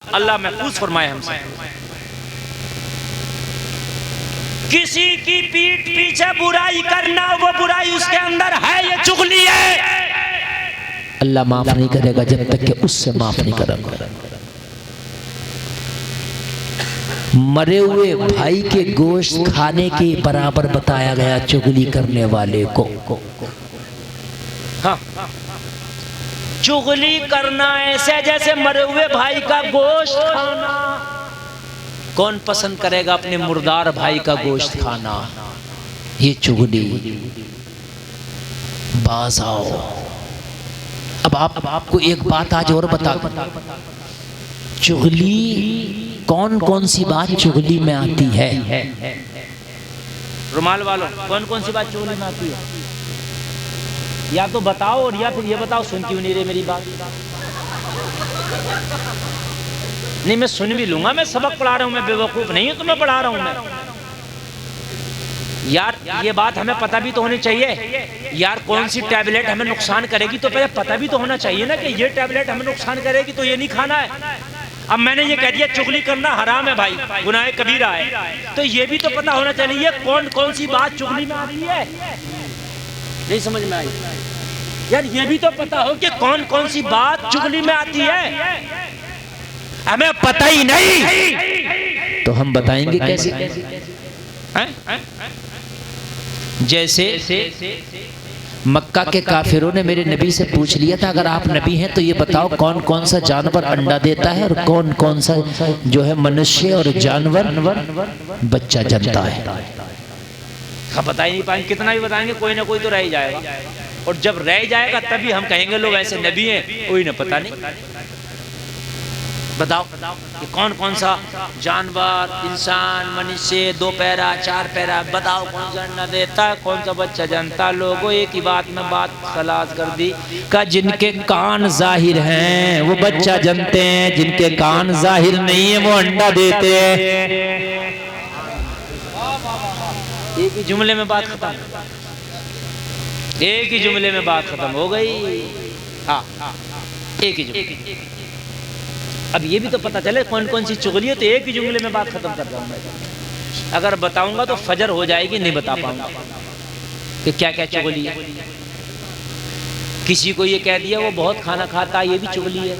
अल्लाह महफूज फरमाए हमसे। किसी की पीठ पीछे बुराई करना, वो बुराई उसके अंदर है, ये चुगली है। अल्लाह माफ नहीं करेगा जब तक कि उससे माफ नहीं करेगा। मरे हुए भाई के गोश्त खाने के बराबर बताया गया चुगली करने वाले को। हाँ, चुगली करना ऐसे जैसे मरे हुए भाई का गोश्त खाना। कौन पसंद करेगा अपने मुर्दार भाई का गोश्त खाना? ये चुगली। बाज आओ। अब आपको एक बात आज और बता दूं, चुगली कौन कौन सी बात चुगली में आती है? रुमाल वालों, कौन कौन सी बात चुगली में आती है? या तो बताओ, और या फिर ये बताओ सुन क्यों नहीं रहे मेरी बात? नहीं, मैं सुन भी लूंगा, मैं सबक पढ़ा रहा हूं, मैं बेवकूफ नहीं हूं, तो मैं पढ़ा रहा हूं। मैं यार ये बात हमें पता भी तो होनी चाहिए यार, कौन सी टैबलेट हमें नुकसान करेगी तो पहले पता भी तो होना चाहिए ना कि ये टैबलेट हमें नुकसान करेगी तो ये नहीं खाना है। अब मैंने ये कह दिया चुगली करना हराम है भाई, गुनाह कबीरा है, तो ये भी तो पता होना चाहिए कौन कौन सी बात चुगली में आती है। नहीं समझ में आई यार? ये भी तो पता हो कि कौन कौन सी बात चुगली में आती है। हमें पता ही नहीं तो हम बताएंगे कैसे? जैसे मक्का के काफिरों ने मेरे नबी से पूछ लिया था, अगर आप नबी हैं तो ये बताओ कौन कौन सा जानवर अंडा देता है और कौन कौन सा जो है मनुष्य और जानवर बच्चा जनता है। हम बता ही नहीं पाएंगे, कितना भी बताएंगे कोई ना कोई तो रह ही जाएगा, और जब रह जाएगा तभी हम कहेंगे लोग ऐसे नबी हैं, कोई ना पता नहीं। बताओ कि कौन कौन सा जानवर, इंसान, मनुष्य, 2 पैरा 4 पैरा, बताओ कौन सा अंडा देता है, कौन सा बच्चा जनता? लोगों एक ही बात में बात खलास कर दी का जिनके कान जाहिर हैं वो बच्चा जनते हैं, जिनके कान जाहिर नहीं है वो अंडा देते हैं। एक ही जुमले में बात खत्म, एक ही जुमले में बात खत्म हो गई। हाँ, एक ही जुमले। अब ये भी तो पता चले कौन कौन सी चुगली है, तो एक ही जुमले में बात खत्म कर रहा हूं मैं। अगर बताऊंगा तो फजर हो जाएगी, नहीं बता पाऊंगा कि क्या क्या चुगली है। किसी को ये कह दिया वो बहुत खाना खाता, ये भी चुगली है।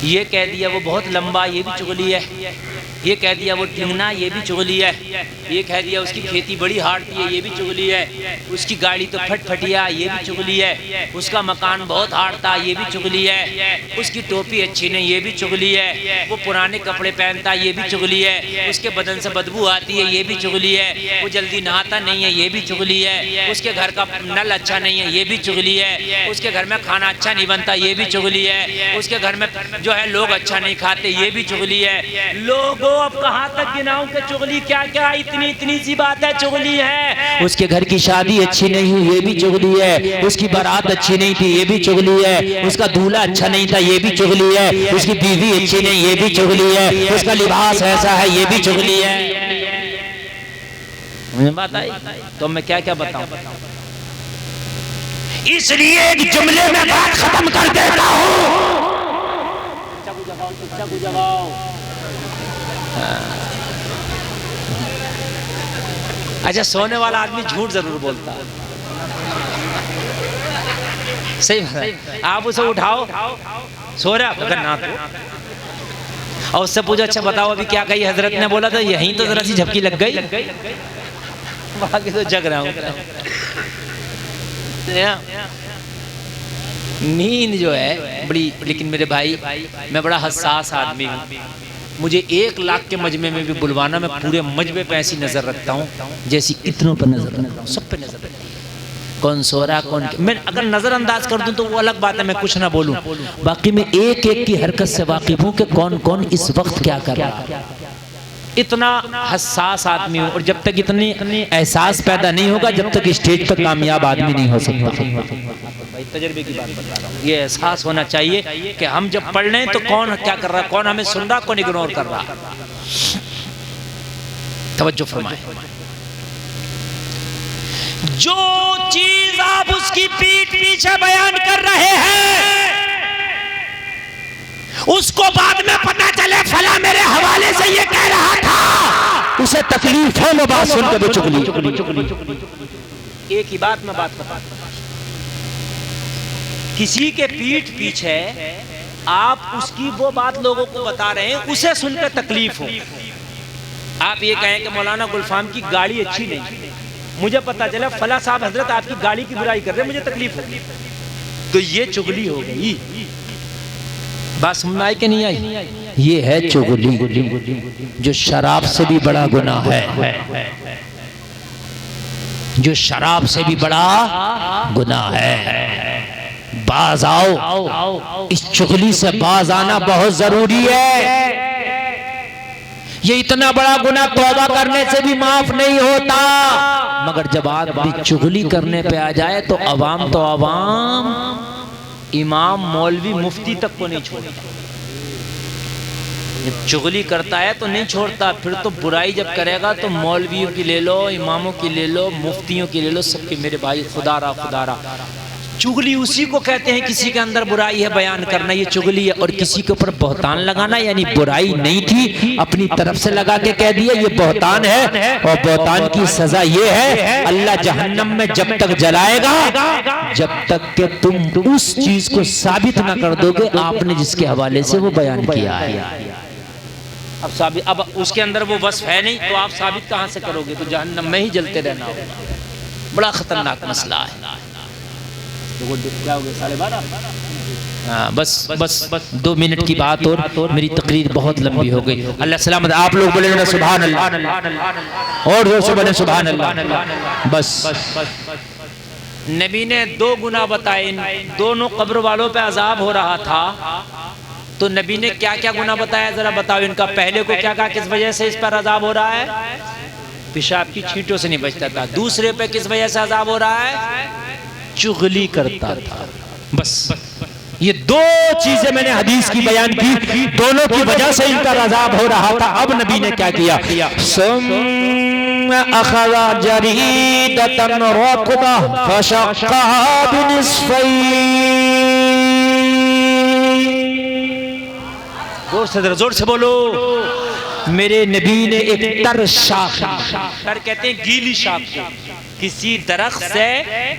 ये कह दिया वो बहुत लंबा, ये भी चुगली है। ये कह दिया वो टिंगना, ये भी चुगली है। ये कह दिया उसकी खेती बड़ी हारती है, ये भी चुगली है। उसकी गाड़ी तो फटफटिया, ये भी चुगली है। उसका मकान बहुत हारता, ये भी चुगली है। उसकी टोपी अच्छी नहीं, ये भी चुगली है। वो पुराने कपड़े पहनता, ये भी चुगली है। उसके बदन से बदबू आती है, ये भी चुगली है। वो जल्दी नहाता नहीं है, ये भी चुगली है। उसके घर का नल अच्छा नहीं है, ये भी चुगली है। उसके घर में खाना अच्छा नहीं बनता, ये भी चुगली है। उसके घर में जो है लोग अच्छा नहीं खाते, ये भी चुगली है। लोगों अब कहाँ तक गिनाऊं कि चुगली क्या क्या, इतनी इतनी सी बात है चुगली है। उसके घर की शादी अच्छी नहीं हुई, ये भी चुगली है। उसकी बारात अच्छी नहीं थी, ये भी चुगली है। उसका दूल्हा अच्छा नहीं था, ये भी चुगली है। उसकी बीवी अच्छी नहीं, ये भी चुगली है। उसका लिबास ऐसा है, ये भी चुगली है। मुझे बात आई तो मैं क्या क्या बताऊं, इसलिए एक जुमले में बात खत्म कर देता हूँ। अच्छा, सोने वाला आदमी झूठ जरूर बोलता है, सही बात है। आप उसे उठाओ, सो रहा अगर ना तो, और उससे पूछो अच्छा बताओ अभी क्या कही हजरत ने बोला था, यहीं तो जरा सी झपकी लग गई, बाकी तो जग रहा हूं। नींद जो है बड़ी, लेकिन मेरे भाई मैं बड़ा हसास आदमी हूँ। मुझे 1 लाख के मजमे में भी बुलवाना, मैं पूरे मजमे पे ऐसी नजर रखता हूँ जैसी इतनों पर नजर रखता हूँ, सब पे नजर रखती है। कौन सो रहा कौन, मैं अगर नजरअंदाज कर दूं तो वो अलग बात है, मैं कुछ ना बोलूं, बाकी मैं एक एक की हरकत से वाकिफ हूँ कि कौन कौन इस वक्त क्या कर रहा है। इतना हसास आदमी हूँ, और जब तक इतनी एहसास पैदा नहीं होगा जब तक स्टेज पर कामयाब आदमी नहीं हो सकता। तजर्बे की बात बता रहा हूँ, ये एहसास होना चाहिए कि हम जब पढ़ रहे हैं तो कौन क्या कर रहा है, कौन हमें सुन रहा, कौन इग्नोर कर रहा। तवज्जो फरमाए। जो चीज आप उसकी पीठ पीछे बयान कर रहे हैं उसको बाद में पता चले फला मेरे हवाले से ये कह रहा था, उसे तकलीफ है वो बात सुनकर भी चुगली। एक ही बात मैं बात बता, किसी के पीठ पीछे आप उसकी वो बात लोगों को बता रहे हैं, उसे सुनकर तकलीफ हो। आप ये कहें कि मौलाना गुलफाम की गाड़ी अच्छी नहीं, मुझे पता चला फला साहब हजरत आपकी गाड़ी की बुराई कर रहे हैं, मुझे तकलीफ होगी, तो ये चुगली हो गई। बात समझ आई कि नहीं आई? ये है चुगली, जो शराब से भी बड़ा गुनाह है, जो शराब से भी बड़ा गुनाह है। बाज आओ, इस चुगली से बाज आना बहुत जरूरी है। ये इतना बड़ा गुनाह तौबा करने से भी माफ नहीं होता, मगर जब आदमी चुगली करने पे आ जाए तो अवाम इमाम मौलवी मुफ्ती तक को नहीं छोड़ता। जब चुगली करता है तो नहीं छोड़ता, फिर तो बुराई जब करेगा तो मौलवियों की ले लो, इमामों की ले लो, मुफ्तियों की ले लो, सबके। मेरे भाई खुदारा चुगली उसी को कहते हैं किसी के अंदर बुराई है बयान करना, ये चुगली है। और किसी के ऊपर बहतान लगाना, यानी बुराई नहीं थी अपनी तरफ से लगा के कह दिया ये बहतान है, और बहतान की सजा ये है अल्लाह जहन्नम में जब तक जलाएगा जब तक कि तुम उस चीज को साबित ना कर दोगे आपने जिसके हवाले से वो बयान किया है। अब साबित, अब उसके अंदर वो वस्फ है नहीं तो आप साबित कहां से करोगे? तो जहन्नम में ही जलते रहना होगा। बड़ा खतरनाक मसला है। क्या हो गया 12:30? बस 2 मिनट की बात और मेरी तकरीर बहुत लंबी हो गई। अल्लाह सलामत। आप लोग बोले ना सुभान अल्लाह, और जोर से बोले सुभान अल्लाह। बस नबी ने 2 गुनाह बताए, इन दोनों कब्र वालों पे अजाब हो रहा था, तो नबी ने क्या क्या गुनाह बताया जरा बताओ इनका। पहले को क्या कहा, किस वजह से इस पर अजाब हो रहा है? पेशाब की छींटों से नहीं बचता था। दूसरे पे किस वजह से अजाब हो रहा है? चुगली करता था। बस ये 2 चीजें मैंने हदीस की बयान की, दोनों की वजह से इनका अजाब हो रहा था। अब नबी ने क्या किया? अखज़ा जरीदतन रक़बा फशक़्क़हा बिनिस्फ़ैन। जोर से बोलो। मेरे नबी ने एक तर शाख, तर कहते हैं गीली शाख, किसी दरख्त से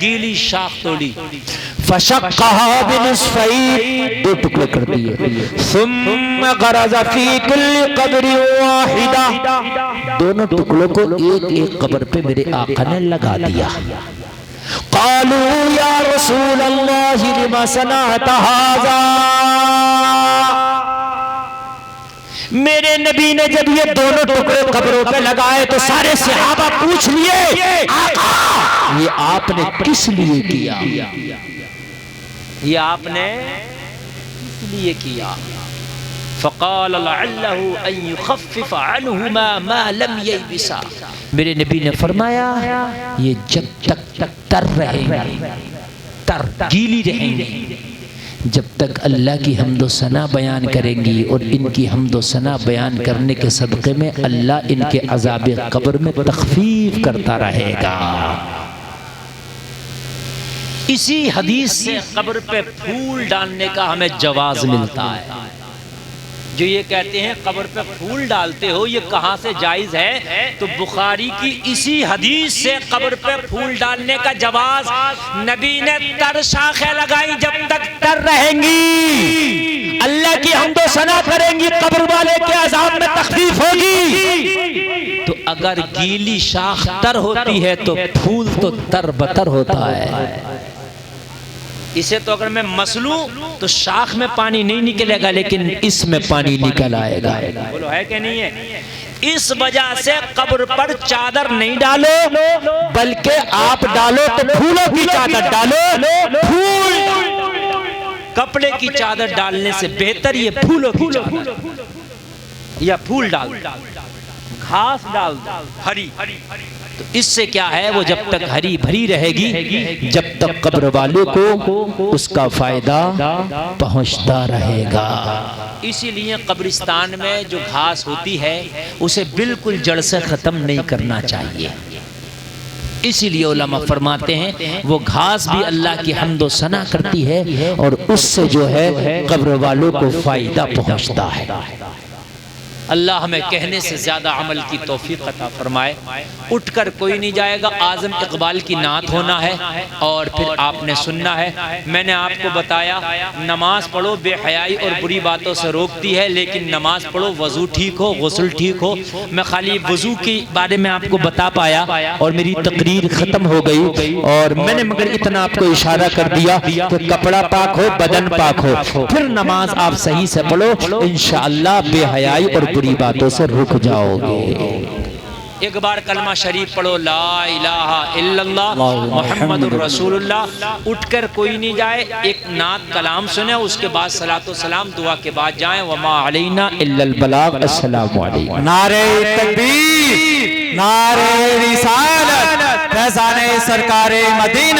गीली शाख तोड़ी, फशक़्क़हा बिनिस्फ़ैन, 2 टुकड़े कर दिए। सुम्मा गरज़ा फ़ी कुल्ली क़ब्रिन वाहिदा, दोनों टुकड़ों को एक कब्र पे मेरे आका ने लगा दिया। क़ालू या रसूल अल्लाह लिमा सनअत हाज़ा। मेरे नबी ने जब ये दोनों टुकड़े कब्रों पे लगाए तो सारे सहाबा पूछ लिए आका ये आपने किस लिए किया? ये आपने किस लिए किया? फ़क़ाल लअल्लहु अन युख़फ़्फ़िफ़ अन्हुमा मा लम ययबिसा। मेरे नबी ने फरमाया ये जब तक तर रहेंगे, तर गीली रहेंगी, जब तक अल्लाह की हम्दो सना बयान करेंगी, और इनकी हम्दो सना बयान करने के सदक़े में अल्लाह इनके अज़ाब कब्र में तख़फ़ीफ़ करता रहेगा। इसी हदीस से कब्र पे फूल डालने का हमें जवाज मिलता है। जो ये कहते हैं कब्र पे फूल डालते हो, ये कहाँ से जायज़ है? तो बुखारी की इसी हदीस से कब्र पे फूल डालने का जवाज। नबी ने तर शाखें लगाई, जब तक तर रहेंगी अल्लाह की हम्दो सना करेंगी, कब्र वाले के अज़ाब में तख़फ़ीफ़ होगी। तो अगर गीली शाख तर होती है तो फूल तो तर बतर होता है। इसे तो अगर मैं मसलूं तो शाख में पानी नहीं निकलेगा, लेकिन इसमें पानी निकल आएगा। बोलो है कि नहीं है? इस वजह से कब्र पर चादर नहीं डालो, बल्कि आप डालो तो फूलों की चादर डालो। फूल कपड़े की चादर डालने से बेहतर ये फूलों की चादर, या फूल डाल, घास डाल हरी, तो इससे क्या है, वो जब तक हरी भरी रहेगी, जब तक कब्र वाले को उसका फायदा पहुंचता रहेगा। इसीलिए कब्रिस्तान में जो घास होती है उसे बिल्कुल जड़ से खत्म नहीं करना चाहिए। इसीलिए उलमा फरमाते हैं वो घास भी अल्लाह की हम्दो सना करती है और उससे जो है कब्र वालों को फायदा पहुंचता है। अल्लाह हमें कहने से ज़्यादा अमल की तौफीक अता फरमाए। उठकर कोई नहीं जाएगा, आज़म इकबाल की नात होना है और फिर आपने सुनना है। मैंने आपको बताया नमाज पढ़ो बेहयाई और बुरी बातों से रोकती है, लेकिन नमाज पढ़ो वज़ू ठीक हो, गुस्ल ठीक हो। मैं खाली वज़ू के बारे में आपको बता पाया और मेरी तकरीर ख़त्म हो गई, और मैंने मगर इतना आपको इशारा कर दिया कि कपड़ा पाक हो, बदन पाक हो, फिर नमाज आप सही से पढ़ो, इंशाअल्लाह बेहयाई और बुरी बातों से रुक जाओगे। एक बार कलमा शरीफ पढ़ो, ला इलाहा इल्लल्लाह मुहम्मदुर रसूलुल्लाह। उठकर कोई नहीं जाए, एक नात कलाम सुने, उसके बाद सलातो सलाम दुआ के बाद जाएं। वमा अलैना इल्लल बलाग। अस्सलामु अलैकुम। नारे तकबीर, नारे रिसालत, फैज़ाने सरकारे मदीना।